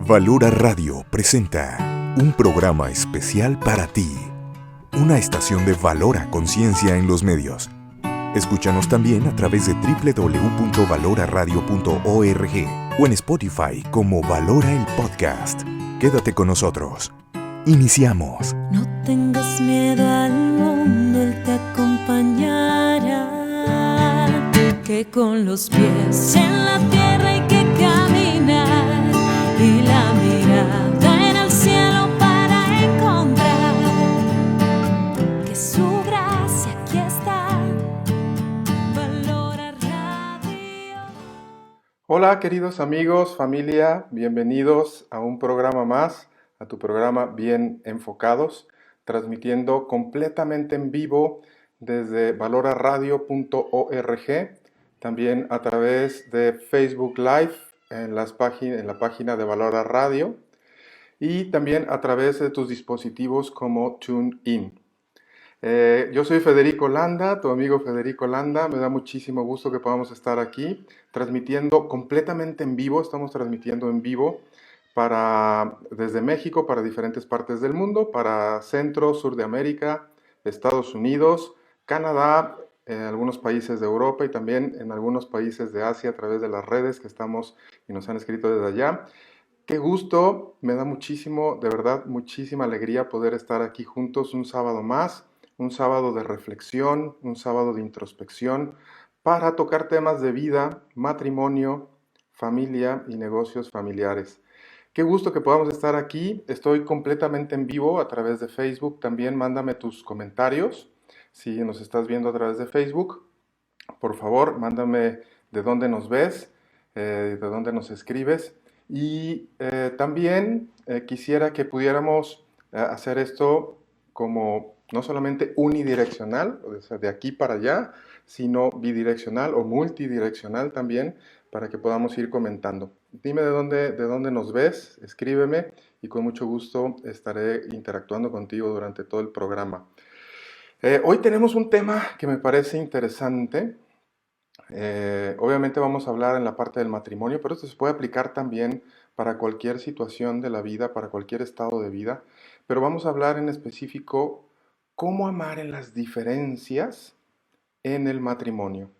Valora Radio presenta un programa especial para ti, una estación de Valora Conciencia en los medios. Escúchanos también a través de www.valoraradio.org o en Spotify como Valora el Podcast. Quédate con nosotros. Iniciamos. No tengas miedo al mundo, Él te acompañará. Que con los pies en la tierra hay que caminar y la mirada en el cielo para encontrar que su gracia aquí está. Valora Radio. Hola queridos amigos, familia, bienvenidos a un programa más, a tu programa Bien Enfocados, transmitiendo completamente en vivo desde valoraradio.org, también a través de Facebook Live en la página de Valora Radio y también a través de tus dispositivos como TuneIn. Yo soy Federico Landa, tu amigo Federico Landa. Me da muchísimo gusto que podamos estar aquí transmitiendo completamente en vivo. Estamos transmitiendo en vivo desde México para diferentes partes del mundo, para Centro, Sur de América, Estados Unidos, Canadá, algunos países de Europa y también en algunos países de Asia a través de las redes que estamos y nos han escrito desde allá. Qué gusto, me da muchísimo, de verdad, muchísima alegría poder estar aquí juntos un sábado más, un sábado de reflexión, un sábado de introspección, para tocar temas de vida, matrimonio, familia y negocios familiares. Qué gusto que podamos estar aquí, estoy completamente en vivo a través de Facebook, también mándame tus comentarios, si nos estás viendo a través de Facebook, por favor, mándame de dónde nos ves, de dónde nos escribes. Y también quisiera que pudiéramos hacer esto como no solamente unidireccional, o sea, de aquí para allá, sino bidireccional o multidireccional también, para que podamos ir comentando. Dime de dónde nos ves, escríbeme y con mucho gusto estaré interactuando contigo durante todo el programa. Hoy tenemos un tema que me parece interesante. Obviamente vamos a hablar en la parte del matrimonio, pero esto se puede aplicar también para cualquier situación de la vida, para cualquier estado de vida. Pero vamos a hablar en específico cómo amar en las diferencias en el matrimonio.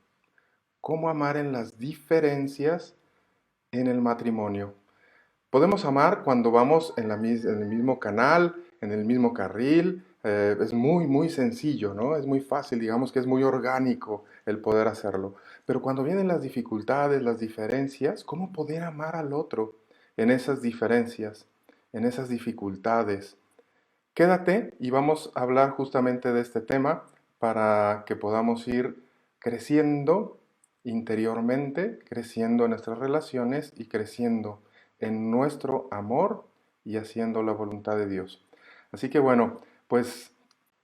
Cómo amar en las diferencias en el matrimonio. Podemos amar cuando vamos en el mismo canal, en el mismo carril. Es muy sencillo, ¿no? Es muy fácil, digamos que es muy orgánico el poder hacerlo. Pero cuando vienen las dificultades, las diferencias, ¿cómo poder amar al otro en esas diferencias, en esas dificultades? Quédate y vamos a hablar justamente de este tema para que podamos ir creciendo interiormente, creciendo en nuestras relaciones y creciendo en nuestro amor y haciendo la voluntad de Dios. Así que bueno, pues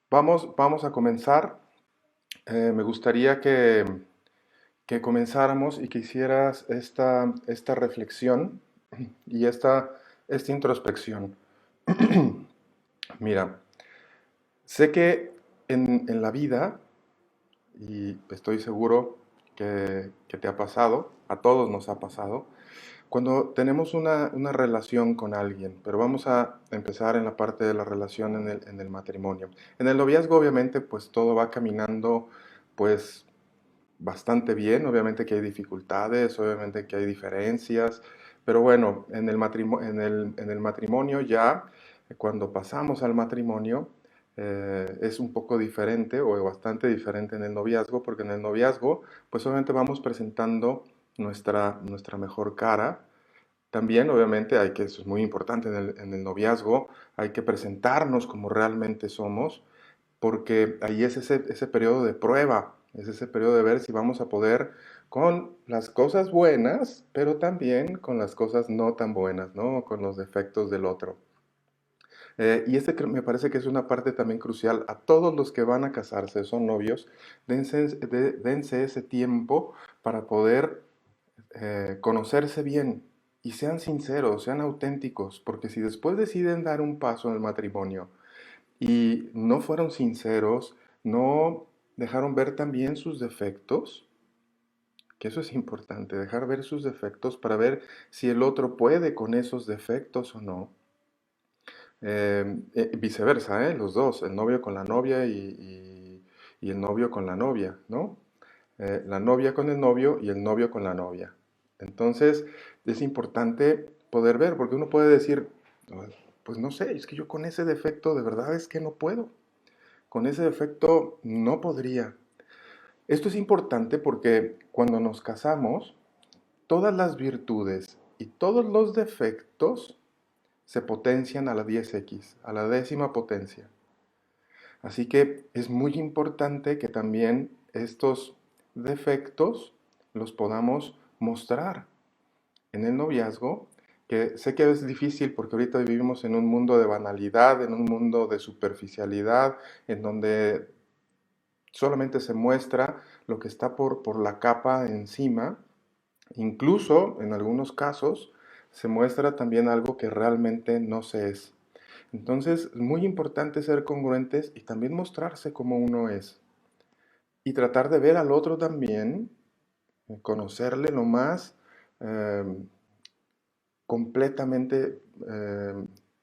vamos a comenzar. Me gustaría que comenzáramos y que hicieras esta reflexión y esta introspección. Mira, sé que en la vida, y estoy seguro que te ha pasado, a todos nos ha pasado, cuando tenemos una relación con alguien, pero vamos a empezar en la parte de la relación en el matrimonio. En el noviazgo, obviamente, pues todo va caminando, pues bastante bien. Obviamente que hay dificultades, obviamente que hay diferencias, pero bueno, en el matrimonio ya, cuando pasamos al matrimonio, es un poco diferente o bastante diferente en el noviazgo, porque en el noviazgo, pues obviamente vamos presentando nuestra mejor cara. También, obviamente, eso es muy importante en el noviazgo, hay que presentarnos como realmente somos, porque ahí es ese periodo de prueba, es ese periodo de ver si vamos a poder con las cosas buenas, pero también con las cosas no tan buenas, ¿no? Con los defectos del otro. Me parece que es una parte también crucial. A todos los que van a casarse, son novios, dense ese tiempo para poder conocerse bien y sean sinceros, sean auténticos, porque si después deciden dar un paso en el matrimonio y no fueron sinceros, no dejaron ver también sus defectos, que eso es importante, dejar ver sus defectos para ver si el otro puede con esos defectos o no. Viceversa, los dos, el novio con la novia y el novio con la novia, ¿no? La novia con el novio y el novio con la novia. Entonces, es importante poder ver, porque uno puede decir, pues no sé, es que yo con ese defecto de verdad es que no puedo. Con ese defecto no podría. Esto es importante porque cuando nos casamos, todas las virtudes y todos los defectos se potencian a la 10x, a la décima potencia. Así que es muy importante que también estos defectos los podamos mostrar en el noviazgo, que sé que es difícil porque ahorita vivimos en un mundo de banalidad, en un mundo de superficialidad, en donde solamente se muestra lo que está por la capa encima. Incluso en algunos casos se muestra también algo que realmente no se es. Entonces es muy importante ser congruentes y también mostrarse como uno es. Y tratar de ver al otro también, conocerle lo más eh, completamente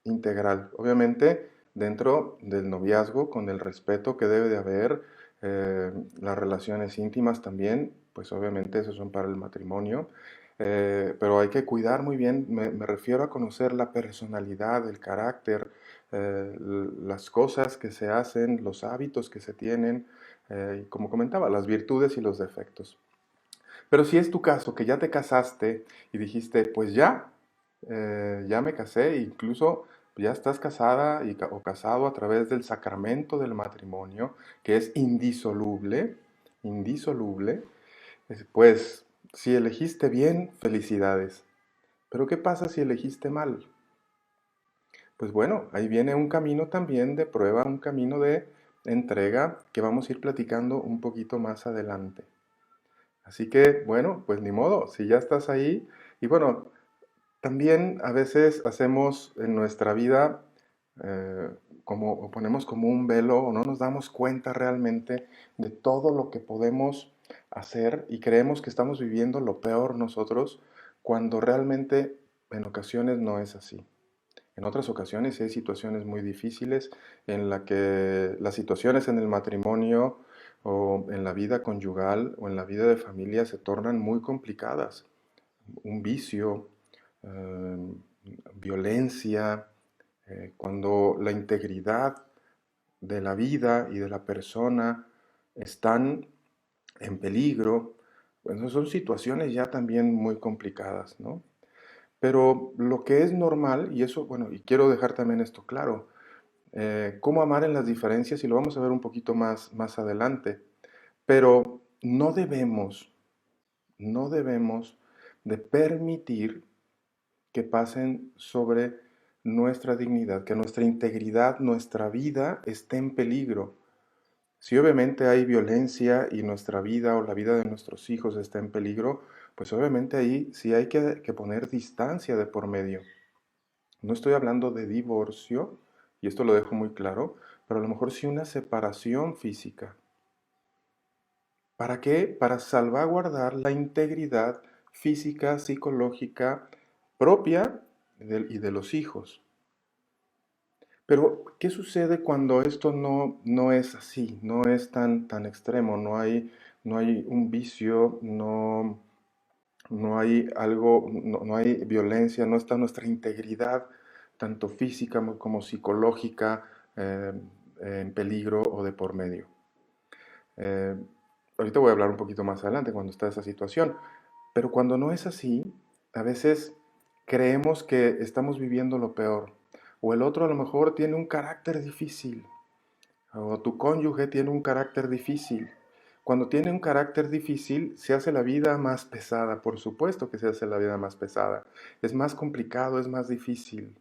integral. Obviamente dentro del noviazgo, con el respeto que debe de haber, las relaciones íntimas también, pues obviamente esos son para el matrimonio, pero hay que cuidar muy bien, me refiero a conocer la personalidad, el carácter, las cosas que se hacen, los hábitos que se tienen, y como comentaba, las virtudes y los defectos. Pero si es tu caso, que ya te casaste y dijiste, pues ya me casé, incluso ya estás casada o casado a través del sacramento del matrimonio, que es indisoluble, indisoluble, pues si elegiste bien, felicidades. Pero ¿qué pasa si elegiste mal? Pues bueno, ahí viene un camino también de prueba, un camino de entrega que vamos a ir platicando un poquito más adelante. Así que, bueno, pues ni modo, si ya estás ahí, y bueno, también a veces hacemos en nuestra vida eh, o ponemos como un velo o no nos damos cuenta realmente de todo lo que podemos hacer y creemos que estamos viviendo lo peor nosotros cuando realmente en ocasiones no es así. En otras ocasiones hay situaciones muy difíciles en la que las situaciones en el matrimonio o en la vida conyugal o en la vida de familia se tornan muy complicadas. Un vicio, eh, violencia, cuando la integridad de la vida y de la persona están en peligro, bueno, son situaciones ya también muy complicadas, ¿no? Pero lo que es normal, y eso, bueno, y quiero dejar también esto claro, cómo amar en las diferencias, y lo vamos a ver un poquito más adelante, pero no debemos de permitir que pasen sobre nuestra dignidad, que nuestra integridad, nuestra vida esté en peligro. Si obviamente hay violencia y nuestra vida o la vida de nuestros hijos está en peligro, pues obviamente ahí sí hay que poner distancia de por medio. No estoy hablando de divorcio, y esto lo dejo muy claro, pero a lo mejor sí una separación física. ¿Para qué? Para salvaguardar la integridad física, psicológica propia y de los hijos. Pero, ¿qué sucede cuando esto no es así? No es tan extremo, no hay un vicio, no hay algo, no hay violencia, no está nuestra integridad, tanto física como psicológica, eh, en peligro o de por medio. Eh, Ahorita voy a hablar un poquito más adelante cuando está esa situación, pero cuando no es así, a veces creemos que estamos viviendo lo peor, o el otro a lo mejor tiene un carácter difícil, o tu cónyuge tiene un carácter difícil. Cuando tiene un carácter difícil, se hace la vida más pesada, por supuesto que se hace la vida más pesada. Es más complicado, es más difícil.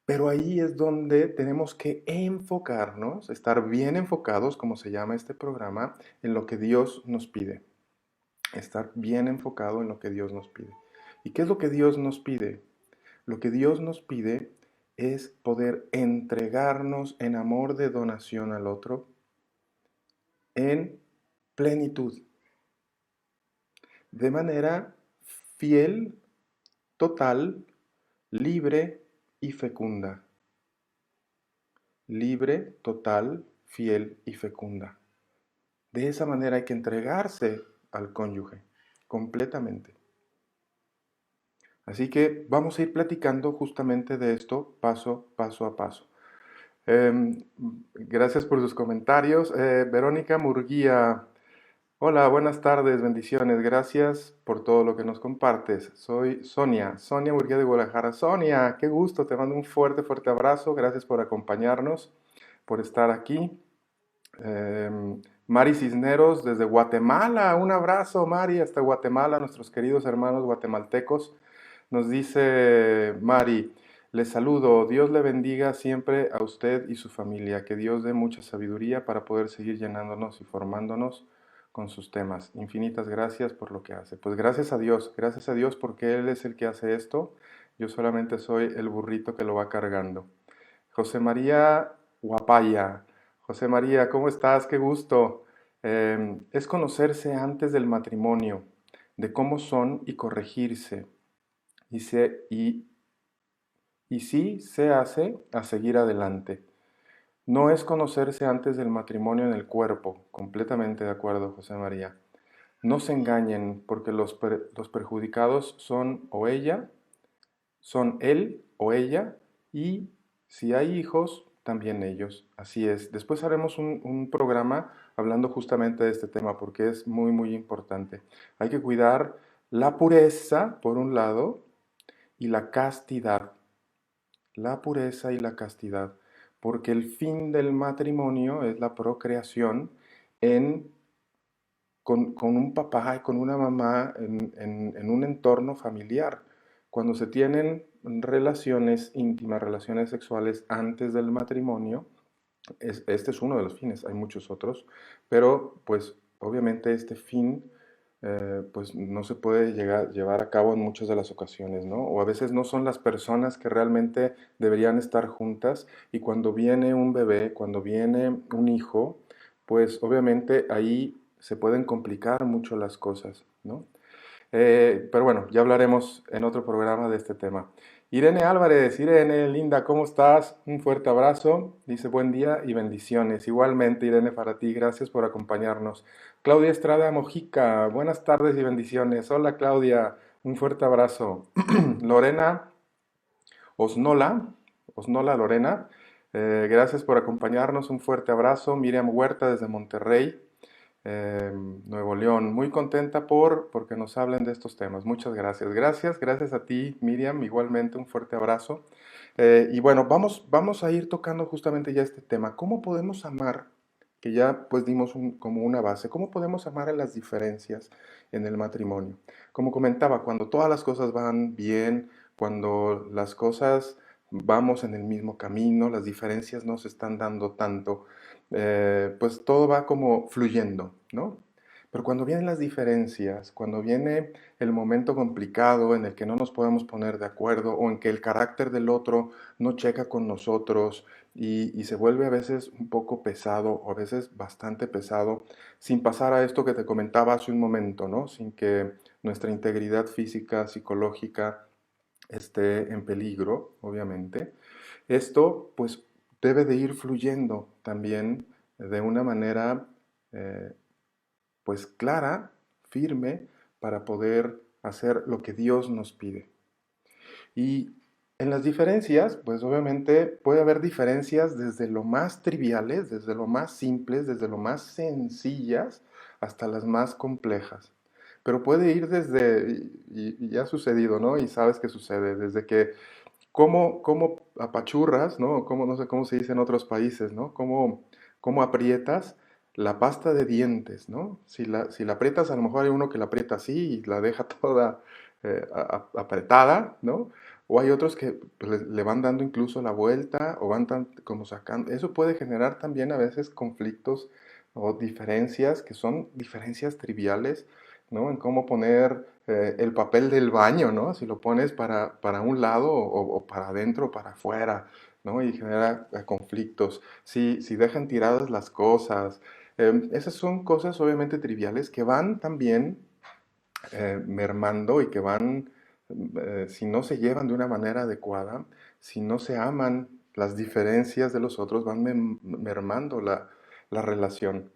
Pero ahí es donde tenemos que enfocarnos, estar bien enfocados, como se llama este programa, en lo que Dios nos pide. Estar bien enfocado en lo que Dios nos pide. ¿Y qué es lo que Dios nos pide? Lo que Dios nos pide es poder entregarnos en amor de donación al otro en plenitud. de manera fiel, total, libre y fecunda. Libre, total, fiel y fecunda. De esa manera hay que entregarse al cónyuge, completamente. Así que vamos a ir platicando justamente de esto paso a paso. Gracias por sus comentarios. Verónica Murguía, hola, buenas tardes, bendiciones. Gracias por todo lo que nos compartes. Soy Sonia Murguía de Guadalajara. Sonia, qué gusto, te mando un fuerte, fuerte abrazo. Gracias por acompañarnos, por estar aquí. Mari Cisneros desde Guatemala, un abrazo Mari, hasta Guatemala, nuestros queridos hermanos guatemaltecos. Nos dice Mari, les saludo, Dios le bendiga siempre a usted y su familia, que Dios dé mucha sabiduría para poder seguir llenándonos y formándonos con sus temas. Infinitas gracias por lo que hace. Pues gracias a Dios porque Él es el que hace esto, yo solamente soy el burrito que lo va cargando. José María Guapaya, José María, ¿cómo estás? Qué gusto. Es conocerse antes del matrimonio, de cómo son y corregirse. Y sí se hace a seguir adelante. No es conocerse antes del matrimonio en el cuerpo, completamente de acuerdo, José María. No se engañen, porque los perjudicados son son él o ella, y si hay hijos, también ellos. Así es. Después haremos un programa hablando justamente de este tema, porque es muy, muy importante. Hay que cuidar la pureza, por un lado, y la castidad. La pureza y la castidad, porque el fin del matrimonio es la procreación en, con un papá y con una mamá en un entorno familiar. Cuando se tienen relaciones íntimas, relaciones sexuales antes del matrimonio, este es uno de los fines, hay muchos otros, pero pues obviamente este fin pues no se puede llevar a cabo en muchas de las ocasiones, ¿no? O a veces no son las personas que realmente deberían estar juntas y cuando viene un bebé, cuando viene un hijo, pues obviamente ahí se pueden complicar mucho las cosas, ¿no? Pero bueno, ya hablaremos en otro programa de este tema. Irene Álvarez, Irene, linda, ¿cómo estás? Un fuerte abrazo. Dice buen día y bendiciones. Igualmente, Irene, para ti, gracias por acompañarnos. Claudia Estrada Mojica, buenas tardes y bendiciones. Hola, Claudia, un fuerte abrazo. Lorena Osnola, Osnola Lorena, gracias por acompañarnos. Un fuerte abrazo. Miriam Huerta desde Monterrey. Nuevo León. Muy contenta porque nos hablen de estos temas. Muchas gracias. Gracias a ti, Miriam. Igualmente un fuerte abrazo. Y bueno, vamos a ir tocando justamente ya este tema. ¿Cómo podemos amar? Que ya pues dimos como una base. ¿Cómo podemos amar en las diferencias en el matrimonio? Como comentaba, cuando todas las cosas van bien, cuando las cosas vamos en el mismo camino, las diferencias no se están dando tanto, pues todo va como fluyendo, ¿no? Pero cuando vienen las diferencias, cuando viene el momento complicado en el que no nos podemos poner de acuerdo o en que el carácter del otro no checa con nosotros y se vuelve a veces un poco pesado o a veces bastante pesado, sin pasar a esto que te comentaba hace un momento, ¿no? Sin que nuestra integridad física, psicológica esté en peligro, obviamente. Esto, pues, debe de ir fluyendo también de una manera, eh, pues, clara, firme, para poder hacer lo que Dios nos pide. Y en las diferencias, pues obviamente puede haber diferencias desde lo más triviales, desde lo más simples, desde lo más sencillas, hasta las más complejas. Pero puede ir desde, y ha sucedido, ¿no? Y sabes que sucede, desde que cómo apachurras, ¿no? Cómo, no sé cómo se dice en otros países, ¿no? Cómo aprietas la pasta de dientes, ¿no? Si la aprietas, a lo mejor hay uno que la aprieta así y la deja toda apretada, ¿no? O hay otros que pues, le van dando incluso la vuelta o van como sacando. Eso puede generar también a veces conflictos o diferencias que son diferencias triviales, ¿no? En cómo poner el papel del baño, ¿no? Si lo pones para un lado o para adentro o para afuera, ¿no? Y genera conflictos. Si dejan tiradas las cosas. Esas son cosas obviamente triviales que van también mermando y que van, si no se llevan de una manera adecuada, si no se aman las diferencias de los otros, van mermando la relación.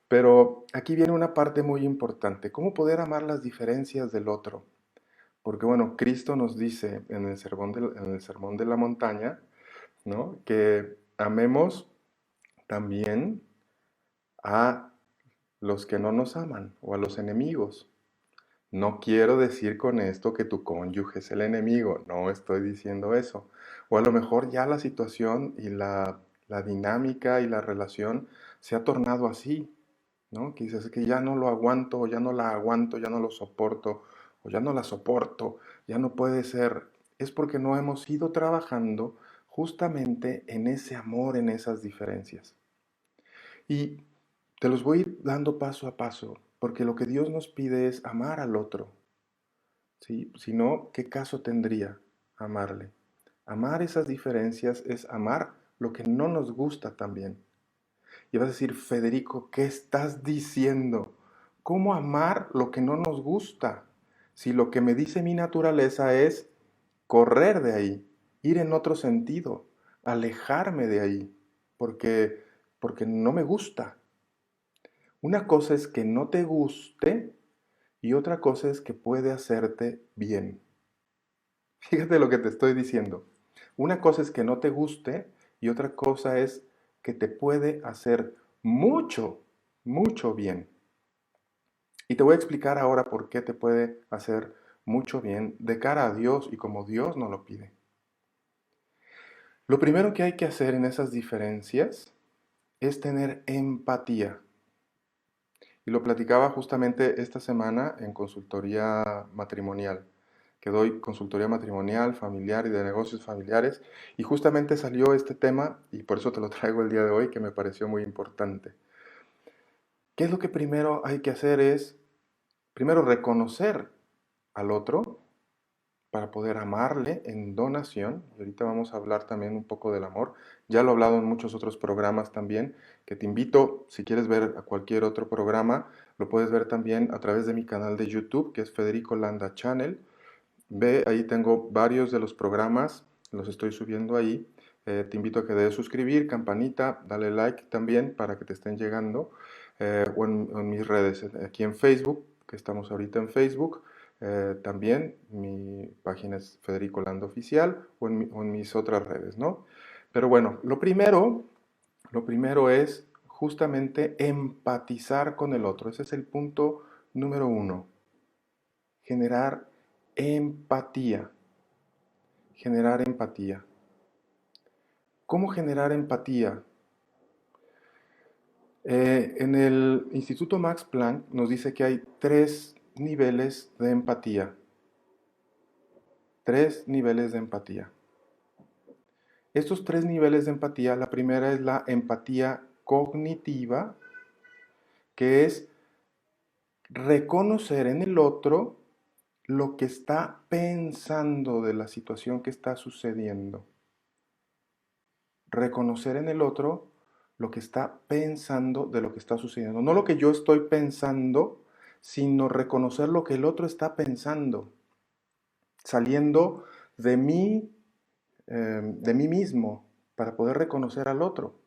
Pero aquí viene una parte muy importante, ¿cómo poder amar las diferencias del otro? Porque bueno, Cristo nos dice en el sermón de la montaña, ¿no? Que amemos también a los que no nos aman o a los enemigos. No quiero decir con esto que tu cónyuge es el enemigo, no estoy diciendo eso. O a lo mejor ya la situación y la dinámica y la relación se ha tornado así, ¿no? Que dices que ya no lo aguanto, o ya no la aguanto, ya no lo soporto, o ya no la soporto, ya no puede ser. Es porque no hemos ido trabajando justamente en ese amor, en esas diferencias. Y te los voy a ir dando paso a paso, porque lo que Dios nos pide es amar al otro, ¿sí? Si no, ¿qué caso tendría amarle? Amar esas diferencias es amar lo que no nos gusta también. Y vas a decir, Federico, ¿qué estás diciendo? ¿Cómo amar lo que no nos gusta? Si lo que me dice mi naturaleza es correr de ahí, ir en otro sentido, alejarme de ahí, porque no me gusta. Una cosa es que no te guste y otra cosa es que puede hacerte bien. Fíjate lo que te estoy diciendo. Una cosa es que no te guste y otra cosa es que te puede hacer mucho, mucho bien. Y te voy a explicar ahora por qué te puede hacer mucho bien de cara a Dios y como Dios nos lo pide. Lo primero que hay que hacer en esas diferencias es tener empatía. Y lo platicaba justamente esta semana en consultoría matrimonial, que doy consultoría matrimonial, familiar y de negocios familiares, y justamente salió este tema, y por eso te lo traigo el día de hoy, que me pareció muy importante. ¿Qué es lo que primero hay que hacer? Es, primero, reconocer al otro para poder amarle en donación, y ahorita vamos a hablar también un poco del amor, ya lo he hablado en muchos otros programas también, que te invito, si quieres ver a cualquier otro programa, lo puedes ver también a través de mi canal de YouTube, que es Federico Landa Channel. Ve, ahí tengo varios de los programas, los estoy subiendo ahí. Te invito a que des suscribir, campanita, dale like también para que te estén llegando. O en mis redes, aquí en Facebook, que estamos ahorita en Facebook. También mi página es Federico Landa Oficial o en mis otras redes, ¿no? Pero bueno, lo primero es justamente empatizar con el otro. Ese es el punto número uno. Generar empatía. Generar empatía. ¿Cómo generar empatía? En el Instituto Max Planck nos dice que hay 3 niveles de empatía. 3 niveles de empatía. Estos 3 niveles de empatía, la primera es la empatía cognitiva, que es reconocer en el otro lo que está pensando de la situación que está sucediendo. Reconocer en el otro lo que está pensando de lo que está sucediendo. No lo que yo estoy pensando, sino reconocer lo que el otro está pensando, saliendo de mí mismo, para poder reconocer al otro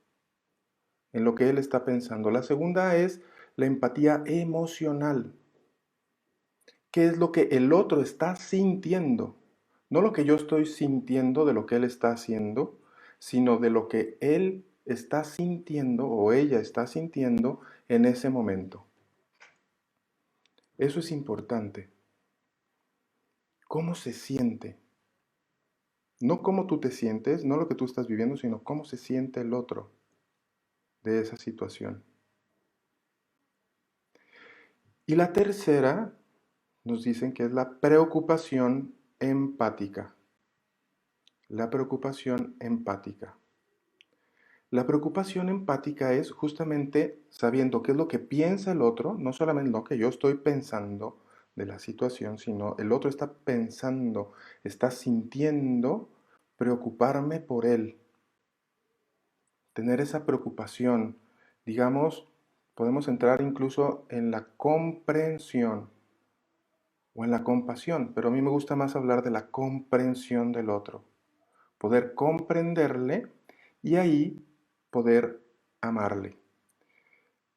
en lo que él está pensando. La segunda es la empatía emocional. ¿Qué es lo que el otro está sintiendo? No lo que yo estoy sintiendo de lo que él está haciendo, sino de lo que él está sintiendo o ella está sintiendo en ese momento. Eso es importante. ¿Cómo se siente? No cómo tú te sientes, no lo que tú estás viviendo, sino cómo se siente el otro de esa situación. Y la tercera nos dicen que es la preocupación empática. La preocupación empática. La preocupación empática es justamente sabiendo qué es lo que piensa el otro, no solamente lo que yo estoy pensando de la situación, sino el otro está pensando, está sintiendo, preocuparme por él. Tener esa preocupación, digamos, podemos entrar incluso en la comprensión. o en la compasión, pero a mí me gusta más hablar de la comprensión del otro, poder comprenderle y ahí poder amarle.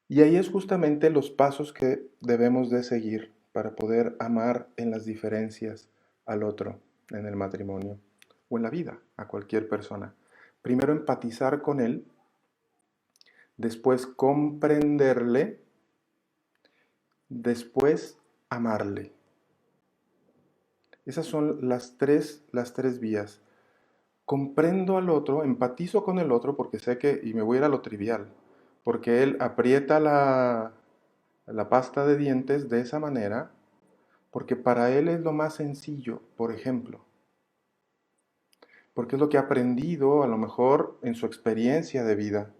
Y ahí es justamente los pasos que debemos de seguir para poder amar en las diferencias al otro en el matrimonio o en la vida, a cualquier persona. Primero empatizar con él, después comprenderle, después amarle. Esas son las tres vías. Comprendo al otro, empatizo con el otro porque sé que, y me voy a ir a lo trivial, porque él aprieta la pasta de dientes de esa manera, porque para él es lo más sencillo, por ejemplo, porque es lo que ha aprendido a lo mejor en su experiencia de vida,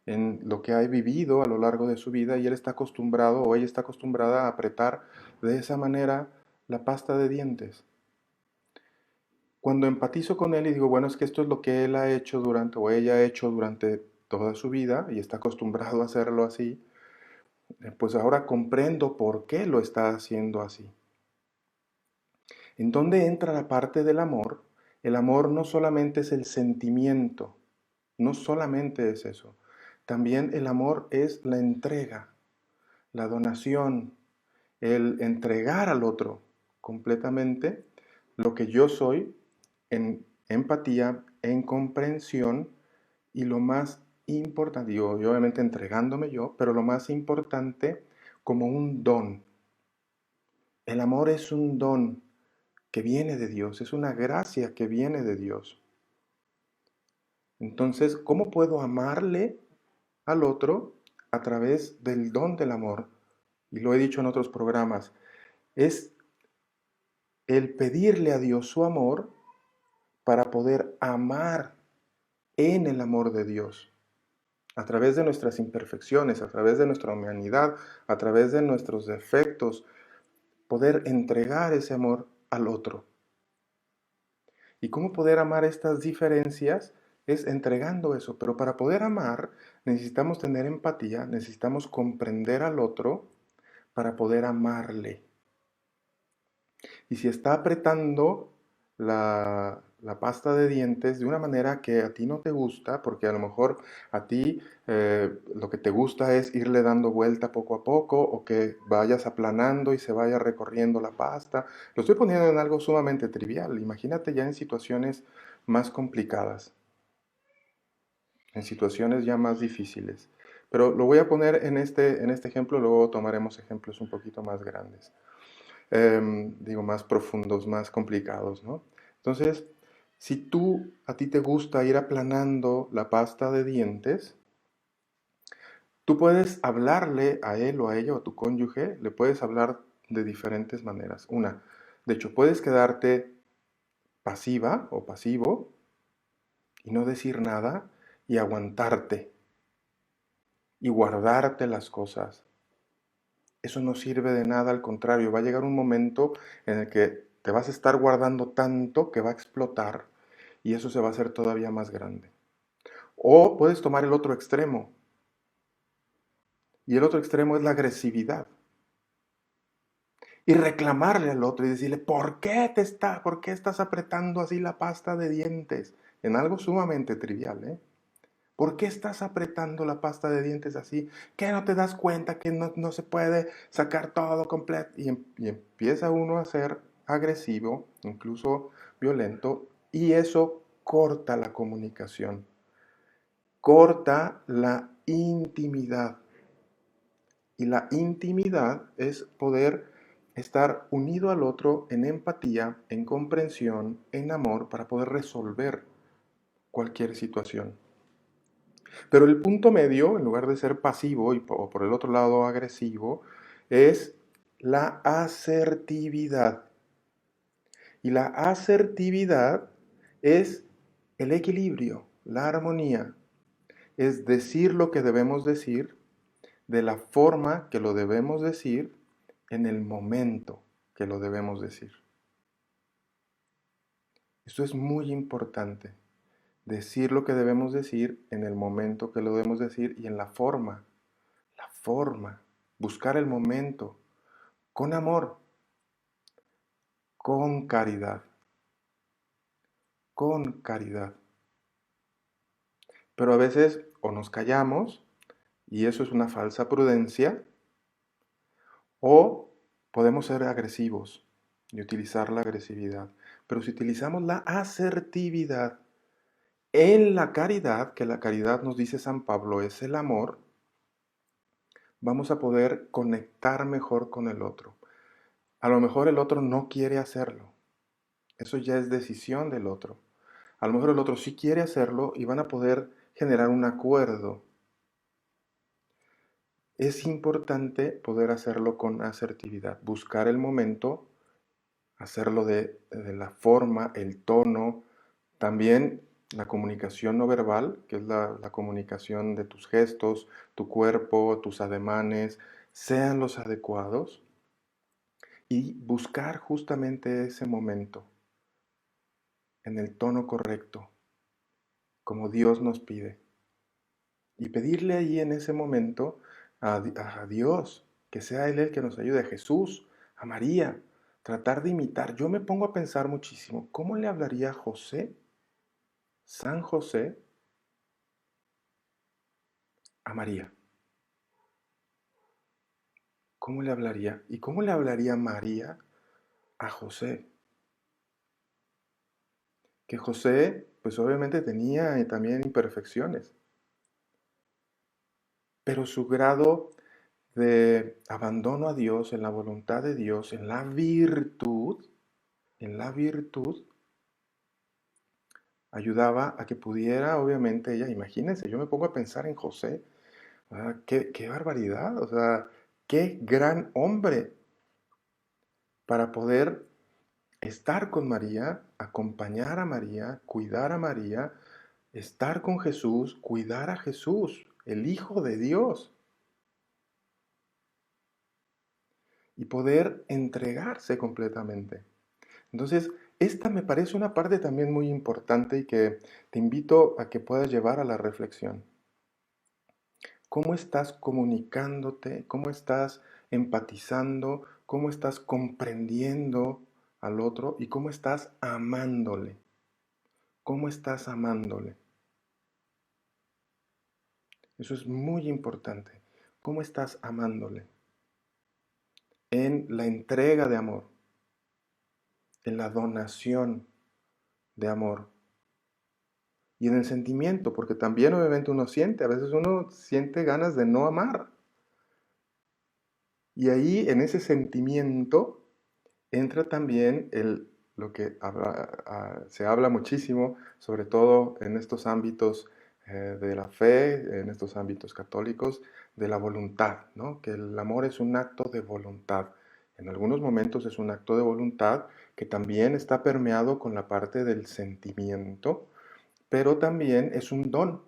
en lo que ha vivido a lo largo de su vida, y él está acostumbrado o ella está acostumbrada a apretar de esa manera la pasta de dientes. Cuando empatizo con él y digo, bueno, es que esto es lo que él ha hecho durante, o ella ha hecho durante toda su vida, y está acostumbrado a hacerlo así, pues ahora comprendo por qué lo está haciendo así. ¿En dónde entra la parte del amor? El amor no solamente es el sentimiento, no solamente es eso. También el amor es la entrega, la donación, el entregar al otro completamente lo que yo soy en empatía, en comprensión y lo más importante, digo, y obviamente entregándome yo, pero lo más importante como un don. El amor es un don que viene de Dios, es una gracia que viene de Dios. Entonces, ¿cómo puedo amarle al otro? A través del don del amor. Y lo he dicho en otros programas, es el pedirle a Dios su amor para poder amar en el amor de Dios. A través de nuestras imperfecciones, a través de nuestra humanidad, a través de nuestros defectos, poder entregar ese amor al otro. ¿Y cómo poder amar estas diferencias? Es entregando eso, pero para poder amar necesitamos tener empatía, necesitamos comprender al otro para poder amarle. Y si está apretando la pasta de dientes de una manera que a ti no te gusta, porque a lo mejor a ti lo que te gusta es irle dando vuelta poco a poco o que vayas aplanando y se vaya recorriendo la pasta. Lo estoy poniendo en algo sumamente trivial. Imagínate ya en situaciones más complicadas, en situaciones ya más difíciles. Pero lo voy a poner en este ejemplo, luego tomaremos ejemplos un poquito más grandes. Digo, más profundos, más complicados, ¿no? Entonces, si a ti te gusta ir aplanando la pasta de dientes, tú puedes hablarle a él o a ella o a tu cónyuge, le puedes hablar de diferentes maneras. Una, de hecho, puedes quedarte pasiva o pasivo y no decir nada y aguantarte y guardarte las cosas. Eso no sirve de nada, al contrario, va a llegar un momento en el que te vas a estar guardando tanto que va a explotar y eso se va a hacer todavía más grande. O puedes tomar el otro extremo, y el otro extremo es la agresividad. Y reclamarle al otro y decirle, ¿por qué estás apretando así la pasta de dientes? En algo sumamente trivial, ¿eh? ¿Por qué estás apretando la pasta de dientes así? ¿Qué no te das cuenta que no se puede sacar todo completo? Y empieza uno a ser agresivo, incluso violento, y eso corta la comunicación, corta la intimidad. Y la intimidad es poder estar unido al otro en empatía, en comprensión, en amor, para poder resolver cualquier situación. Pero el punto medio, en lugar de ser pasivo o por el otro lado agresivo, es la asertividad. Y la asertividad es el equilibrio, la armonía. Es decir lo que debemos decir, de la forma que lo debemos decir, en el momento que lo debemos decir. Esto es muy importante. Decir lo que debemos decir en el momento que lo debemos decir y en la forma. La forma. Buscar el momento. Con amor. con caridad, con caridad. Pero a veces o nos callamos, y eso es una falsa prudencia, o podemos ser agresivos y utilizar la agresividad. Pero si utilizamos la asertividad en la caridad, que la caridad nos dice San Pablo es el amor, vamos a poder conectar mejor con el otro. A lo mejor el otro no quiere hacerlo. Eso ya es decisión del otro. A lo mejor el otro sí quiere hacerlo y van a poder generar un acuerdo. Es importante poder hacerlo con asertividad, buscar el momento, hacerlo de la forma, el tono, también la comunicación no verbal, que es la comunicación de tus gestos, tu cuerpo, tus ademanes, sean los adecuados y buscar justamente ese momento en el tono correcto, como Dios nos pide. Y pedirle ahí en ese momento a Dios, que sea Él el que nos ayude, a Jesús, a María, tratar de imitar. Yo me pongo a pensar muchísimo, ¿cómo le hablaría José, San José, a María? ¿Cómo le hablaría? ¿Y cómo le hablaría María a José? Que José, pues obviamente tenía también imperfecciones, pero su grado de abandono a Dios, en la voluntad de Dios, en la virtud, ayudaba a que pudiera, obviamente, ella, imagínense, yo me pongo a pensar en José, qué barbaridad, o sea, qué gran hombre para poder estar con María, acompañar a María, cuidar a María, estar con Jesús, cuidar a Jesús, el Hijo de Dios, y poder entregarse completamente. Entonces, esta me parece una parte también muy importante y que te invito a que puedas llevar a la reflexión. ¿Cómo estás comunicándote? ¿Cómo estás empatizando? ¿Cómo estás comprendiendo al otro? ¿Y cómo estás amándole? ¿Cómo estás amándole? Eso es muy importante. ¿Cómo estás amándole? En la entrega de amor, en la donación de amor y en el sentimiento, porque también obviamente uno siente, a veces uno siente ganas de no amar. Y ahí en ese sentimiento entra también lo que se habla muchísimo, sobre todo en estos ámbitos de la fe, en estos ámbitos católicos, de la voluntad, ¿no? Que el amor es un acto de voluntad. En algunos momentos es un acto de voluntad que también está permeado con la parte del sentimiento, pero también es un don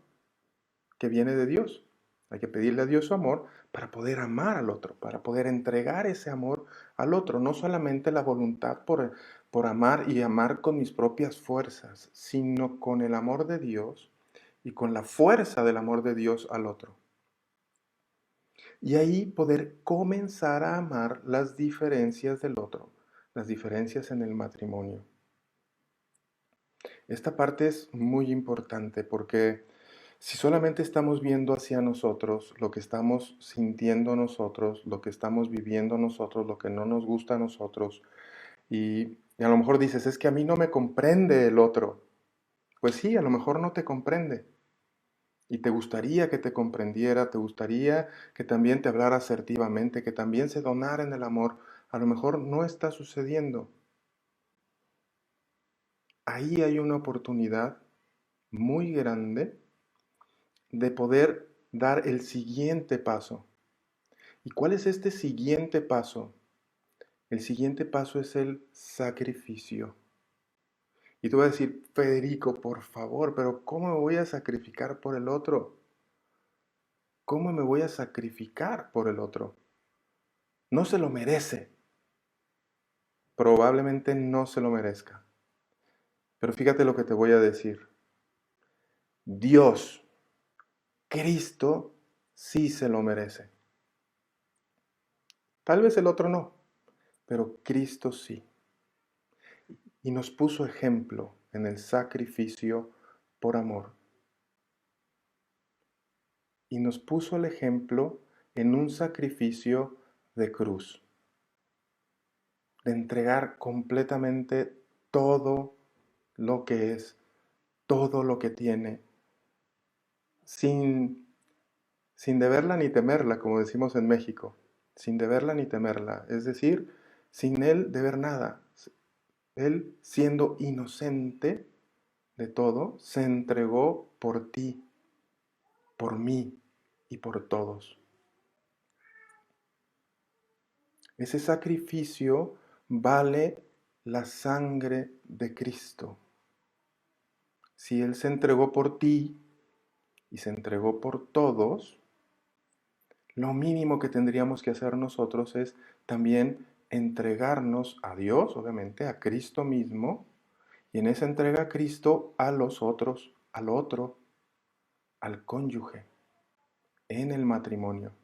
que viene de Dios. Hay que pedirle a Dios su amor para poder amar al otro, para poder entregar ese amor al otro, no solamente la voluntad por amar y amar con mis propias fuerzas, sino con el amor de Dios y con la fuerza del amor de Dios al otro. Y ahí poder comenzar a amar las diferencias del otro, las diferencias en el matrimonio. Esta parte es muy importante porque si solamente estamos viendo hacia nosotros, lo que estamos sintiendo nosotros, lo que estamos viviendo nosotros, lo que no nos gusta a nosotros, y a lo mejor dices, es que a mí no me comprende el otro. Pues sí, a lo mejor no te comprende. Y te gustaría que te comprendiera, te gustaría que también te hablara asertivamente, que también se donara en el amor. A lo mejor no está sucediendo. Ahí hay una oportunidad muy grande de poder dar el siguiente paso. ¿Y cuál es este siguiente paso? El siguiente paso es el sacrificio. Y tú vas a decir, Federico, por favor, pero ¿cómo me voy a sacrificar por el otro? ¿Cómo me voy a sacrificar por el otro? No se lo merece. Probablemente no se lo merezca. Pero fíjate lo que te voy a decir. Dios, Cristo, sí se lo merece. Tal vez el otro no, pero Cristo sí. y nos puso ejemplo en el sacrificio por amor. Y nos puso el ejemplo en un sacrificio de cruz, de entregar completamente todo lo que es, todo lo que tiene, sin, sin deberla ni temerla, como decimos en México, sin deberla ni temerla, es decir, sin él deber nada. Él, siendo inocente de todo, se entregó por ti, por mí y por todos. Ese sacrificio vale la sangre de Cristo. Si Él se entregó por ti y se entregó por todos, lo mínimo que tendríamos que hacer nosotros es también entregarnos a Dios, obviamente, a Cristo mismo, y en esa entrega a Cristo a los otros, al otro, al cónyuge, en el matrimonio.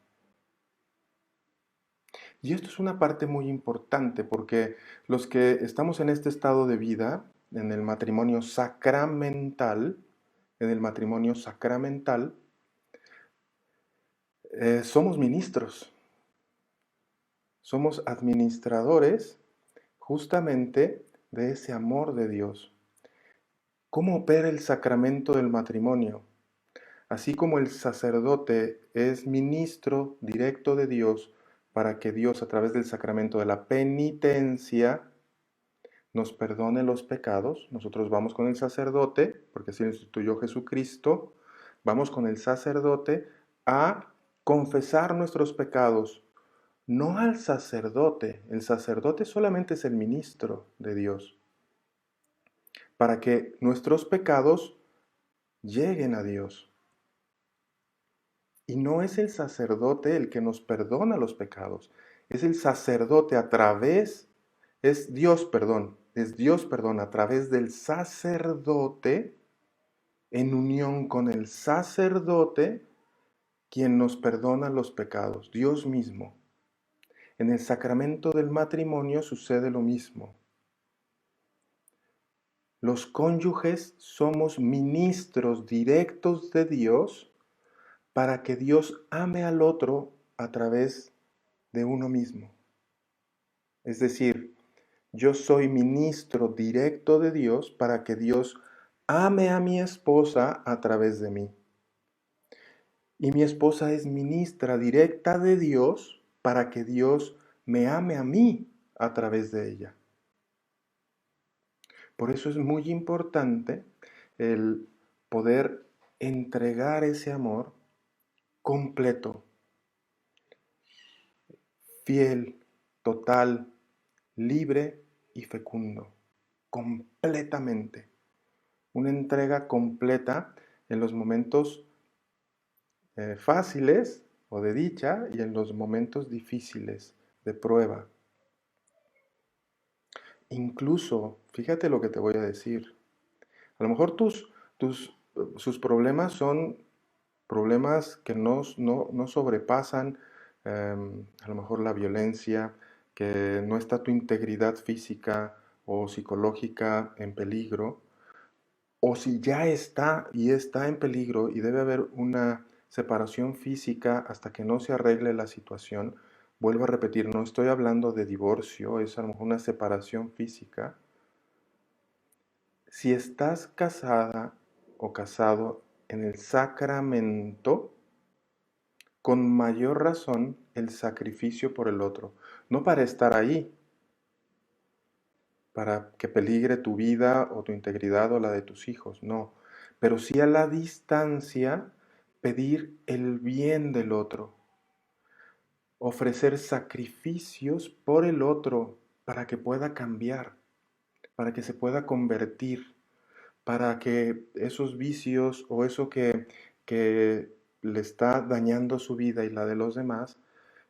Y esto es una parte muy importante porque los que estamos en este estado de vida, en el matrimonio sacramental, somos ministros, somos administradores justamente de ese amor de Dios. ¿Cómo opera el sacramento del matrimonio? Así como el sacerdote es ministro directo de Dios para que Dios a través del sacramento de la penitencia nos perdone los pecados, nosotros vamos con el sacerdote, porque así lo instituyó Jesucristo, vamos con el sacerdote a confesar nuestros pecados, no al sacerdote. El sacerdote solamente es el ministro de Dios, para que nuestros pecados lleguen a Dios. Y no es el sacerdote el que nos perdona los pecados, es el sacerdote a través, es Dios, perdón, a través del sacerdote, en unión con el sacerdote, quien nos perdona los pecados, Dios mismo. En el sacramento del matrimonio sucede lo mismo. Los cónyuges somos ministros directos de Dios para que Dios ame al otro a través de uno mismo. Es decir, yo soy ministro directo de Dios para que Dios ame a mi esposa a través de mí. Y mi esposa es ministra directa de Dios para que Dios me ame a mí a través de ella. Por eso es muy importante el poder entregar ese amor completo, fiel, total, libre y fecundo, completamente. Una entrega completa en los momentos fáciles o de dicha y en los momentos difíciles de prueba. Incluso, fíjate lo que te voy a decir. A lo mejor sus problemas son problemas que no sobrepasan a lo mejor la violencia, que no está tu integridad física o psicológica en peligro, o si ya está y está en peligro y debe haber una separación física hasta que no se arregle la situación. Vuelvo a repetir, no estoy hablando de divorcio, es a lo mejor una separación física. Si estás casada o casado en el sacramento, con mayor razón el sacrificio por el otro, no para estar ahí, para que peligre tu vida o tu integridad o la de tus hijos, no, pero sí a la distancia pedir el bien del otro, ofrecer sacrificios por el otro para que pueda cambiar, para que se pueda convertir, para que esos vicios o eso que le está dañando su vida y la de los demás,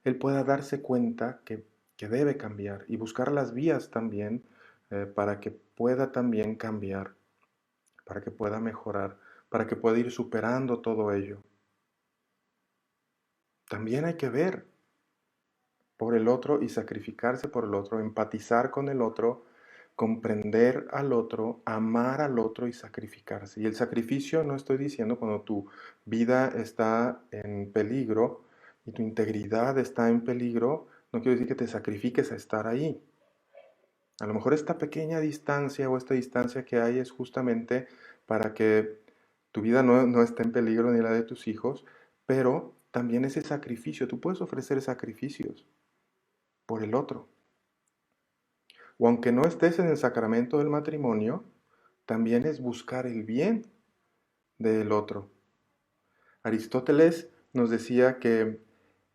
él pueda darse cuenta que debe cambiar y buscar las vías también para que pueda también cambiar, para que pueda mejorar, para que pueda ir superando todo ello. También hay que ver por el otro y sacrificarse por el otro, empatizar con el otro, comprender al otro, amar al otro y sacrificarse. Y el sacrificio, no estoy diciendo cuando tu vida está en peligro y tu integridad está en peligro, no quiero decir que te sacrifiques a estar ahí. A lo mejor esta pequeña distancia o esta distancia que hay es justamente para que tu vida no esté en peligro ni la de tus hijos, pero también ese sacrificio, tú puedes ofrecer sacrificios por el otro. O aunque no estés en el sacramento del matrimonio, también es buscar el bien del otro. Aristóteles nos decía que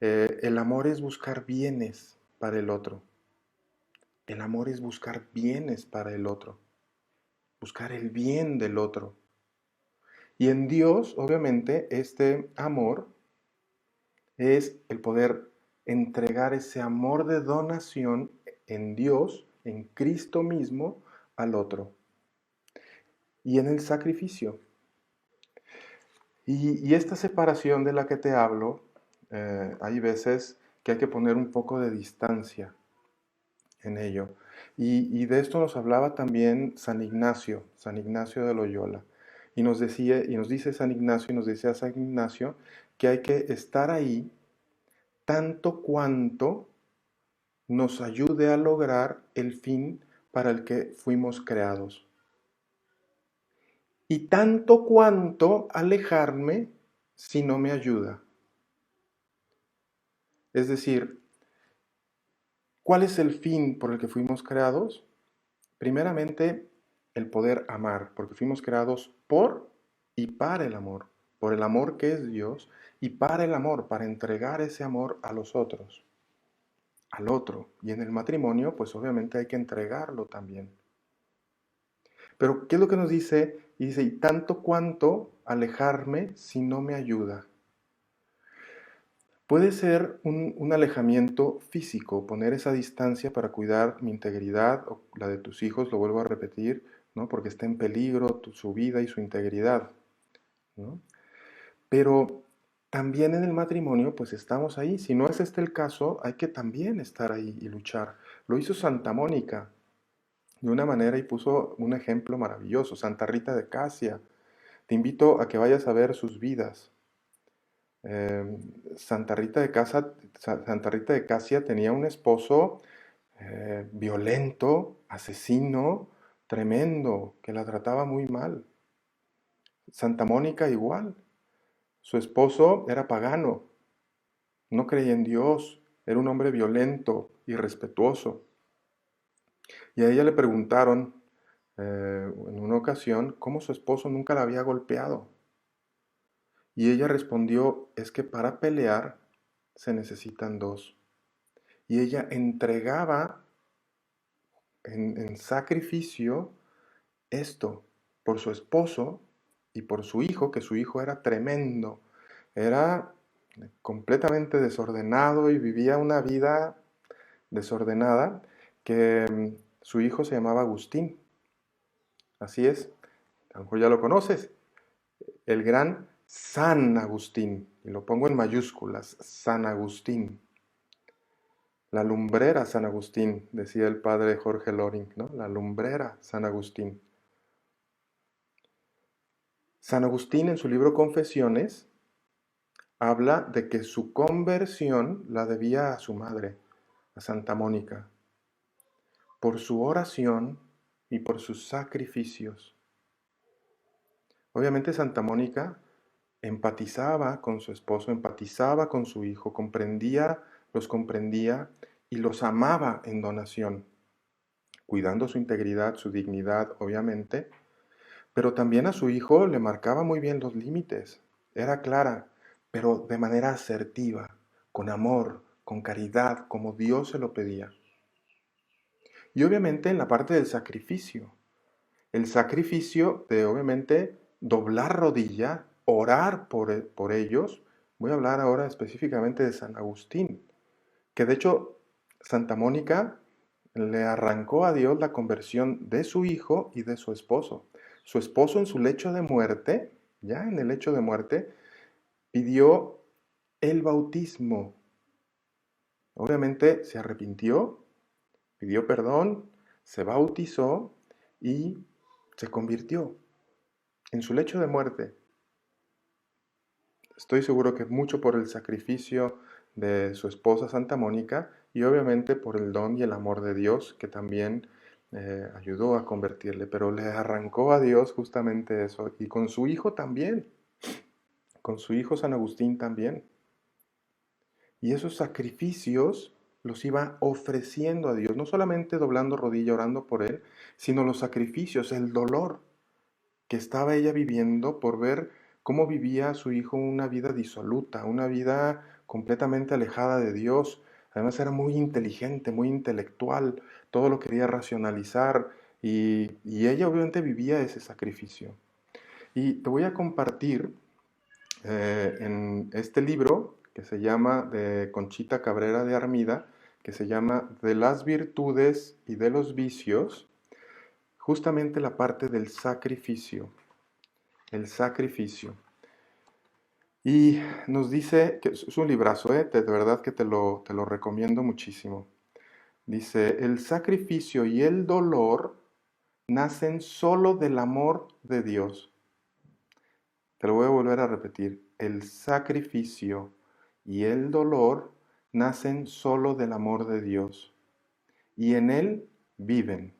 el amor es buscar bienes para el otro. El amor es buscar bienes para el otro. Buscar el bien del otro. Y en Dios, obviamente, este amor es el poder entregar ese amor de donación en Dios, en Cristo mismo, al otro. Y en el sacrificio. Y esta separación de la que te hablo, hay veces que hay que poner un poco de distancia en ello. Y de esto nos hablaba también San Ignacio de Loyola. Y nos dice San Ignacio, y nos decía San Ignacio, que hay que estar ahí tanto cuanto nos ayude a lograr el fin para el que fuimos creados. Y tanto cuanto alejarme si no me ayuda. Es decir, ¿cuál es el fin por el que fuimos creados? Primeramente, el poder amar, porque fuimos creados por y para el amor, por el amor que es Dios y para el amor, para entregar ese amor a los otros, al otro. Y en el matrimonio, pues obviamente hay que entregarlo también. Pero, ¿qué es lo que nos dice? Y dice, y tanto cuanto alejarme si no me ayuda. Puede ser un alejamiento físico, poner esa distancia para cuidar mi integridad o la de tus hijos, lo vuelvo a repetir, ¿no? Porque está en peligro su vida y su integridad, ¿no? Pero también en el matrimonio, pues estamos ahí. Si no es este el caso, hay que también estar ahí y luchar. Lo hizo Santa Mónica de una manera y puso un ejemplo maravilloso. Santa Rita de Casia. Te invito a que vayas a ver sus vidas. Santa Rita de Casia tenía un esposo violento, asesino, tremendo, que la trataba muy mal. Santa Mónica igual. Su esposo era pagano, no creía en Dios, era un hombre violento, irrespetuoso. Y a ella le preguntaron en una ocasión cómo su esposo nunca la había golpeado. Y ella respondió, es que para pelear se necesitan dos. Y ella entregaba en sacrificio esto por su esposo y por su hijo, que su hijo era tremendo. Era completamente desordenado y vivía una vida desordenada que su hijo se llamaba Agustín. Así es, a lo mejor ya lo conoces, el gran San Agustín, y lo pongo en mayúsculas, San Agustín. La lumbrera San Agustín, decía el padre Jorge Loring, ¿no? La lumbrera San Agustín. San Agustín en su libro Confesiones habla de que su conversión la debía a su madre, a Santa Mónica, por su oración y por sus sacrificios. Obviamente Santa Mónica empatizaba con su esposo, empatizaba con su hijo, los comprendía y los amaba en donación, cuidando su integridad, su dignidad, obviamente, pero también a su hijo le marcaba muy bien los límites, era clara, pero de manera asertiva, con amor, con caridad, como Dios se lo pedía. Y obviamente en la parte del sacrificio, el sacrificio de obviamente doblar rodilla, orar por ellos. Voy a hablar ahora específicamente de San Agustín, que de hecho Santa Mónica le arrancó a Dios la conversión de su hijo y de su esposo. Su esposo en su lecho de muerte, ya en el lecho de muerte, pidió el bautismo. Obviamente se arrepintió, pidió perdón, se bautizó y se convirtió en su lecho de muerte. Estoy seguro que mucho por el sacrificio de su esposa Santa Mónica y obviamente por el don y el amor de Dios que también ayudó a convertirle, pero le arrancó a Dios justamente eso, y con su hijo también, con su hijo San Agustín también. Y esos sacrificios los iba ofreciendo a Dios, no solamente doblando rodilla orando por él, sino los sacrificios, el dolor que estaba ella viviendo por ver cómo vivía su hijo una vida disoluta, una vida completamente alejada de Dios. Además era muy inteligente, muy intelectual, todo lo quería racionalizar y ella obviamente vivía ese sacrificio. Y te voy a compartir en este libro que se llama, de Conchita Cabrera de Armida, que se llama De las virtudes y de los vicios, justamente la parte del sacrificio, el sacrificio. Y nos dice, que es un librazo, de verdad que te lo recomiendo muchísimo. Dice, el sacrificio y el dolor nacen solo del amor de Dios. Te lo voy a volver a repetir. El sacrificio y el dolor nacen solo del amor de Dios y en él viven.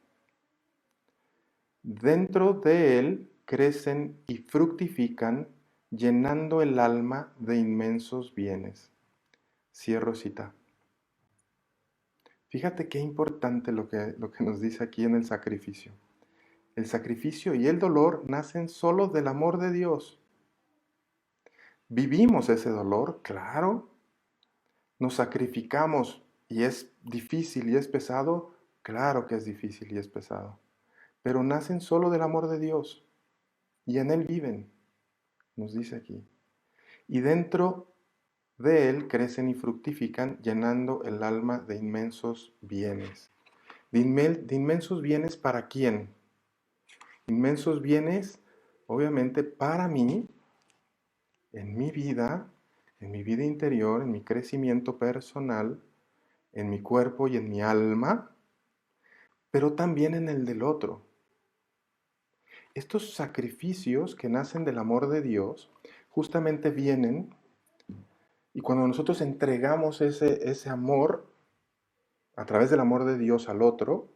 Dentro de él crecen y fructifican, llenando el alma de inmensos bienes. Cierro cita. Fíjate qué importante lo que nos dice aquí en el sacrificio. El sacrificio y el dolor nacen solo del amor de Dios. ¿Vivimos ese dolor? Claro. ¿Nos sacrificamos y es difícil y es pesado? Claro que es difícil y es pesado. Pero nacen solo del amor de Dios y en Él viven, nos dice aquí. Y dentro de Él crecen y fructifican, llenando el alma de inmensos bienes. ¿De inmensos bienes para quién? Inmensos bienes, obviamente, para mí, en mi vida interior, en mi crecimiento personal, en mi cuerpo y en mi alma, pero también en el del otro. Estos sacrificios que nacen del amor de Dios justamente vienen, y cuando nosotros entregamos ese amor a través del amor de Dios al otro,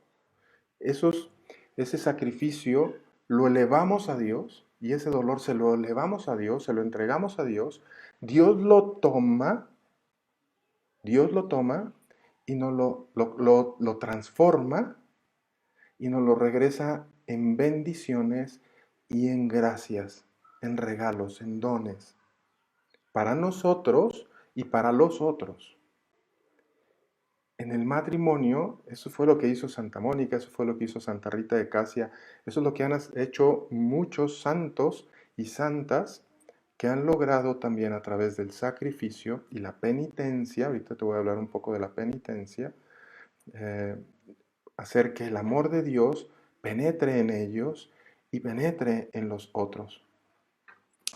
ese sacrificio lo elevamos a Dios, y ese dolor se lo elevamos a Dios, se lo entregamos a Dios, Dios lo toma y nos lo transforma y nos lo regresa en bendiciones y en gracias, en regalos, en dones, para nosotros y para los otros. En el matrimonio, eso fue lo que hizo Santa Mónica, eso fue lo que hizo Santa Rita de Casia, eso es lo que han hecho muchos santos y santas que han logrado también a través del sacrificio y la penitencia. Ahorita te voy a hablar un poco de la penitencia, hacer que el amor de Dios penetre en ellos y penetre en los otros.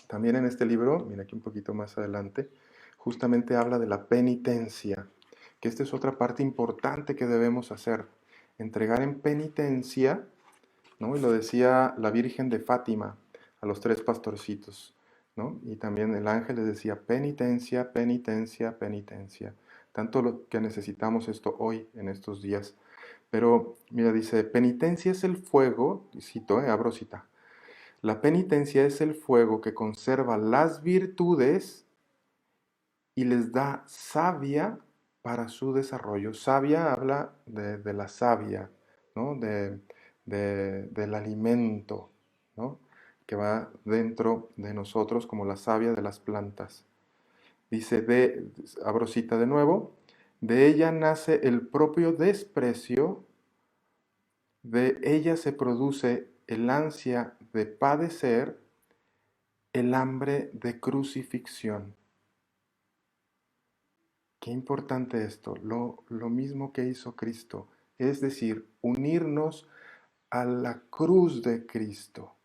También en este libro, mira aquí un poquito más adelante, justamente habla de la penitencia, que esta es otra parte importante que debemos hacer, entregar en penitencia, ¿no? Y lo decía la Virgen de Fátima a los 3 pastorcitos, ¿no? Y también el ángel les decía penitencia, penitencia, penitencia. Tanto lo que necesitamos esto hoy, en estos días. Pero, mira, dice, penitencia es el fuego, y cito, abro cita, la penitencia es el fuego que conserva las virtudes y les da savia para su desarrollo. Savia habla de la savia, ¿no? Del alimento, ¿no? Que va dentro de nosotros como la savia de las plantas. Dice, abro cita de nuevo, de ella nace el propio desprecio, de ella se produce el ansia de padecer, el hambre de crucifixión. Qué importante esto, lo mismo que hizo Cristo, es decir, unirnos a la cruz de Cristo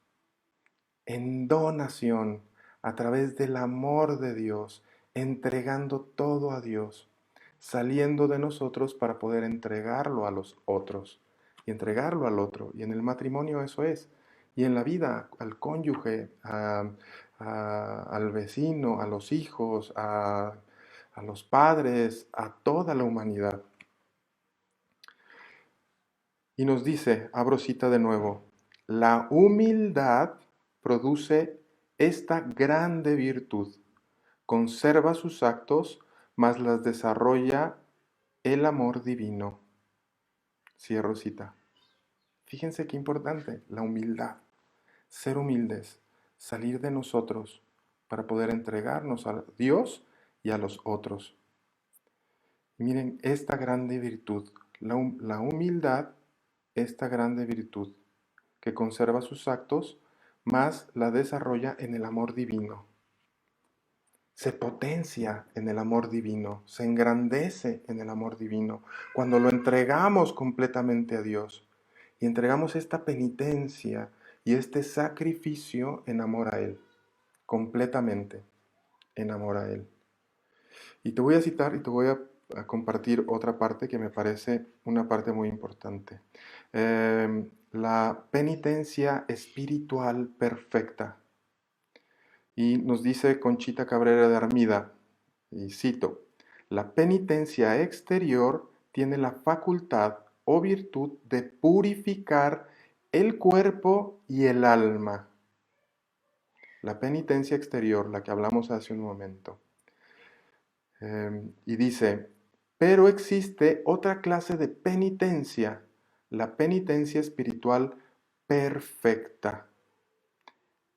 en donación a través del amor de Dios, entregando todo a Dios, saliendo de nosotros para poder entregarlo a los otros. y entregarlo al otro. Y en el matrimonio eso es. Y en la vida, al cónyuge, al vecino, a los hijos, a los padres, a toda la humanidad. Y nos dice, abro cita de nuevo, la humildad produce esta grande virtud, conserva sus actos, mas las desarrolla el amor divino. Cierro cita. Fíjense qué importante, la humildad, ser humildes, salir de nosotros para poder entregarnos a Dios y a los otros. Y miren, esta grande virtud, la humildad, esta grande virtud que conserva sus actos, más la desarrolla en el amor divino. Se potencia en el amor divino, se engrandece en el amor divino, cuando lo entregamos completamente a Dios y entregamos esta penitencia y este sacrificio en amor a Él, completamente en amor a Él. Y te voy a citar y te voy a compartir otra parte que me parece una parte muy importante. La penitencia espiritual perfecta. Y nos dice Conchita Cabrera de Armida, y cito, la penitencia exterior tiene la facultad o virtud de purificar el cuerpo y el alma. La penitencia exterior, la que hablamos hace un momento. Y dice, pero existe otra clase de penitencia, la penitencia espiritual perfecta.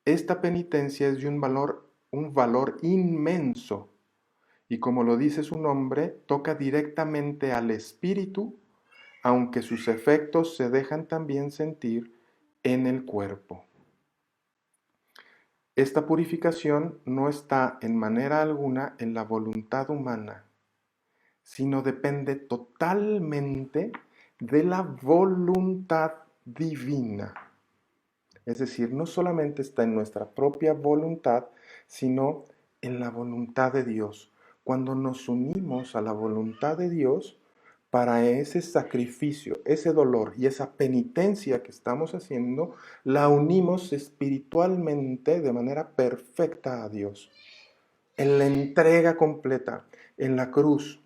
Esta penitencia es de un valor inmenso y como lo dice su nombre, toca directamente al espíritu, aunque sus efectos se dejan también sentir en el cuerpo. Esta purificación no está en manera alguna en la voluntad humana, sino depende totalmente de la voluntad divina. Es decir, no solamente está en nuestra propia voluntad, sino en la voluntad de Dios. Cuando nos unimos a la voluntad de Dios, para ese sacrificio, ese dolor y esa penitencia que estamos haciendo, la unimos espiritualmente de manera perfecta a Dios. En la entrega completa, en la cruz,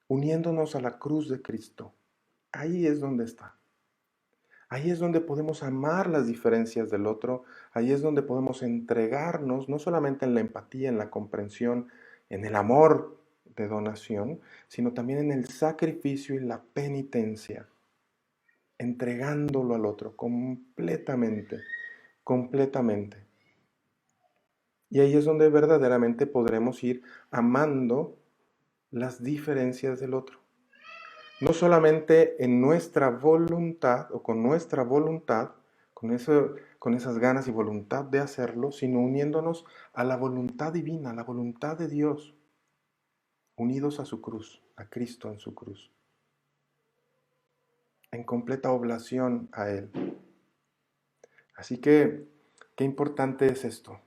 uniéndonos a la cruz de Cristo. Ahí es donde está. Ahí es donde podemos amar las diferencias del otro, ahí es donde podemos entregarnos, no solamente en la empatía, en la comprensión, en el amor de donación, sino también en el sacrificio y la penitencia, entregándolo al otro completamente, completamente. Y ahí es donde verdaderamente podremos ir amando las diferencias del otro. No solamente en nuestra voluntad o con nuestra voluntad, con esas ganas y voluntad de hacerlo, sino uniéndonos a la voluntad divina, a la voluntad de Dios, unidos a su cruz, a Cristo en su cruz, en completa oblación a Él. Así que, qué importante es esto,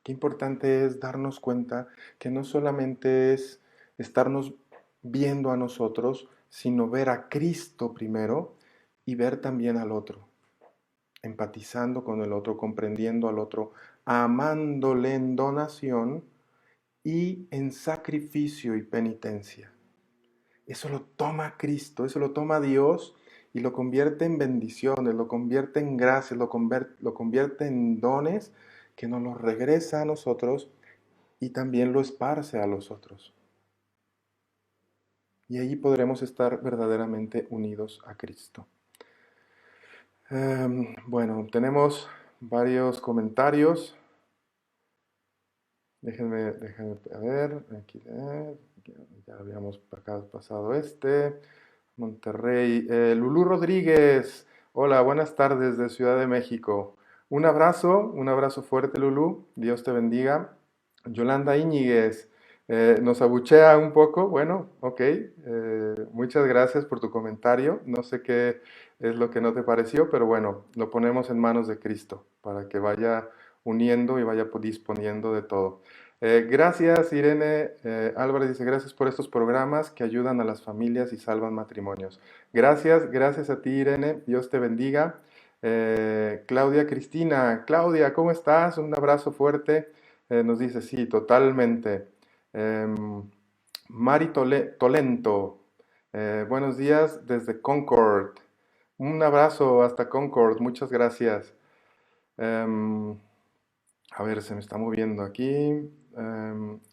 qué importante es darnos cuenta que no solamente es estarnos viendo a nosotros, sino ver a Cristo primero y ver también al otro, empatizando con el otro, comprendiendo al otro, amándole en donación y en sacrificio y penitencia. Eso lo toma Cristo, eso lo toma Dios y lo convierte en bendiciones, lo convierte en gracias, lo convierte en dones que nos los regresa a nosotros y también lo esparce a los otros. Y allí podremos estar verdaderamente unidos a Cristo. Bueno, tenemos varios comentarios. Déjenme a ver. Aquí, ya habíamos pasado este. Monterrey. Lulú Rodríguez. Hola, buenas tardes de Ciudad de México. Un abrazo fuerte, Lulú. Dios te bendiga. Yolanda Íñiguez. Nos abuchea un poco, bueno, ok, muchas gracias por tu comentario, no sé qué es lo que no te pareció, pero bueno, lo ponemos en manos de Cristo para que vaya uniendo y vaya disponiendo de todo. Gracias, Irene. Álvarez dice, gracias por estos programas que ayudan a las familias y salvan matrimonios. Gracias a ti, Irene. Dios te bendiga. Claudia Cristina. Claudia, ¿cómo estás? Un abrazo fuerte. Nos dice, sí, totalmente. Em, Mari Tolento. Buenos días desde Concord. Un abrazo hasta Concord. Muchas gracias. Em, a ver, se me está moviendo aquí.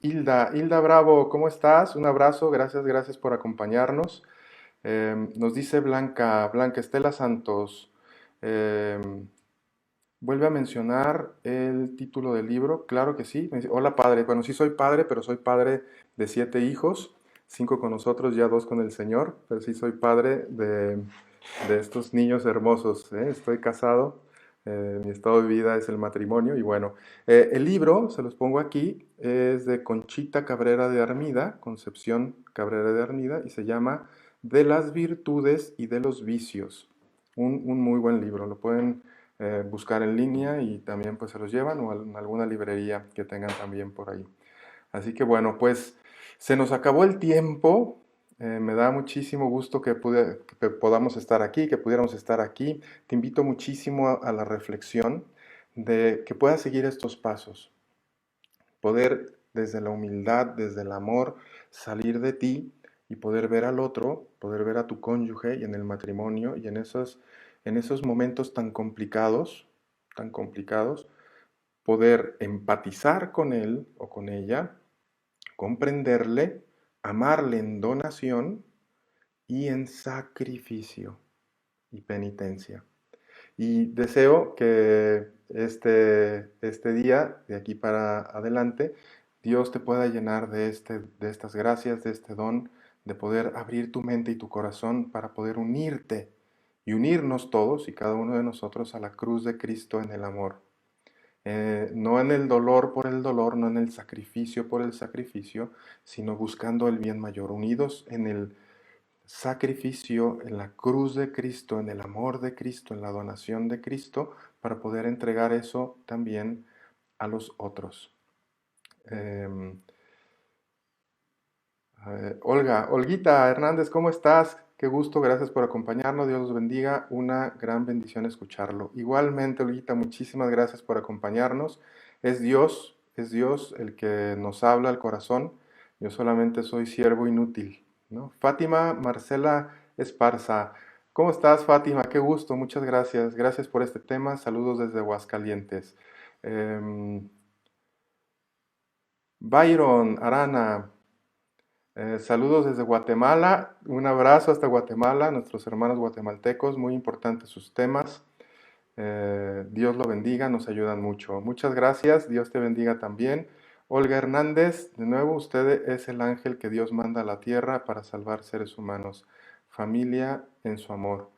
Hilda Bravo, ¿cómo estás? Un abrazo, gracias por acompañarnos. Nos dice Blanca Estela Santos, em, vuelve a mencionar el título del libro, claro que sí. Me dice, hola padre, bueno, sí soy padre, pero soy padre de 7 hijos, 5 con nosotros, ya 2 con el Señor, pero sí soy padre de estos niños hermosos, ¿eh? Estoy casado, mi estado de vida es el matrimonio y bueno, el libro, se los pongo aquí, es de Conchita Cabrera de Armida, Concepción Cabrera de Armida, y se llama De las virtudes y de los vicios. Un muy buen libro, lo pueden buscar en línea y también pues se los llevan o en alguna librería que tengan también por ahí. Así que bueno, pues se nos acabó el tiempo. Me da muchísimo gusto que podamos estar aquí, que pudiéramos estar aquí. Te invito muchísimo a la reflexión de que puedas seguir estos pasos. Poder desde la humildad, desde el amor, salir de ti y poder ver al otro, poder ver a tu cónyuge y en el matrimonio y en esos momentos tan complicados, poder empatizar con él o con ella, comprenderle, amarle en donación y en sacrificio y penitencia. Y deseo que este día, de aquí para adelante, Dios te pueda llenar de estas gracias, de este don, de poder abrir tu mente y tu corazón para poder unirte y unirnos todos y cada uno de nosotros a la cruz de Cristo en el amor. No en el dolor por el dolor, no en el sacrificio por el sacrificio, sino buscando el bien mayor, unidos en el sacrificio, en la cruz de Cristo, en el amor de Cristo, en la donación de Cristo, para poder entregar eso también a los otros. Olguita Hernández, ¿cómo estás? Qué gusto, gracias por acompañarnos, Dios los bendiga, una gran bendición escucharlo. Igualmente, Olguita, muchísimas gracias por acompañarnos. Es Dios el que nos habla al corazón, yo solamente soy siervo inútil, ¿no? Fátima Marcela Esparza, ¿cómo estás, Fátima? Qué gusto, muchas gracias por este tema, saludos desde Aguascalientes. Byron Arana, saludos desde Guatemala, un abrazo hasta Guatemala, nuestros hermanos guatemaltecos, muy importantes sus temas. Dios lo bendiga, nos ayudan mucho. Muchas gracias, Dios te bendiga también. Olga Hernández, de nuevo, usted es el ángel que Dios manda a la tierra para salvar seres humanos. Familia en su amor.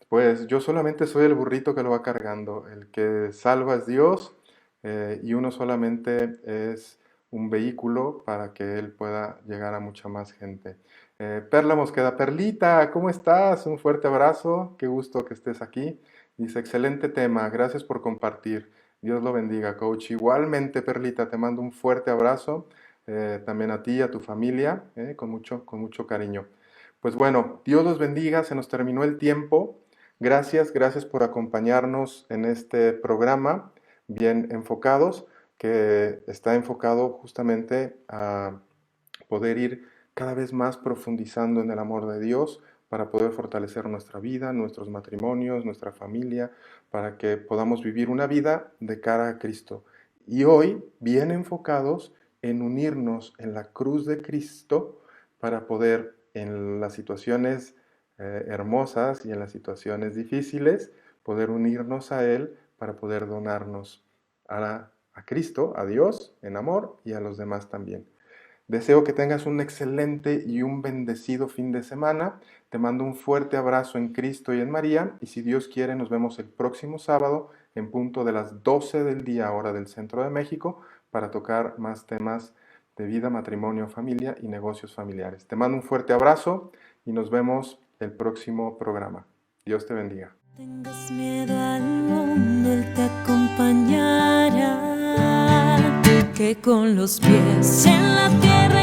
Pues yo solamente soy el burrito que lo va cargando. El que salva es Dios y uno solamente es un vehículo para que Él pueda llegar a mucha más gente. Perla Mosqueda, Perlita, ¿cómo estás? Un fuerte abrazo, qué gusto que estés aquí. Dice, excelente tema, gracias por compartir. Dios lo bendiga, coach. Igualmente, Perlita, te mando un fuerte abrazo, también a ti y a tu familia, con mucho cariño. Pues bueno, Dios los bendiga, se nos terminó el tiempo. Gracias por acompañarnos en este programa, bien enfocados, que está enfocado justamente a poder ir cada vez más profundizando en el amor de Dios para poder fortalecer nuestra vida, nuestros matrimonios, nuestra familia, para que podamos vivir una vida de cara a Cristo. Y hoy, bien enfocados en unirnos en la cruz de Cristo para poder en las situaciones hermosas y en las situaciones difíciles, poder unirnos a Él para poder donarnos a Cristo, a Dios, en amor y a los demás también. Deseo que tengas un excelente y un bendecido fin de semana. Te mando un fuerte abrazo en Cristo y en María. Y si Dios quiere, nos vemos el próximo sábado en punto de las 12 del día, hora del centro de México, para tocar más temas de vida, matrimonio, familia y negocios familiares. Te mando un fuerte abrazo y nos vemos el próximo programa. Dios te bendiga. Tengas miedo al mundo, Él te acompañará. Que que con los pies en la tierra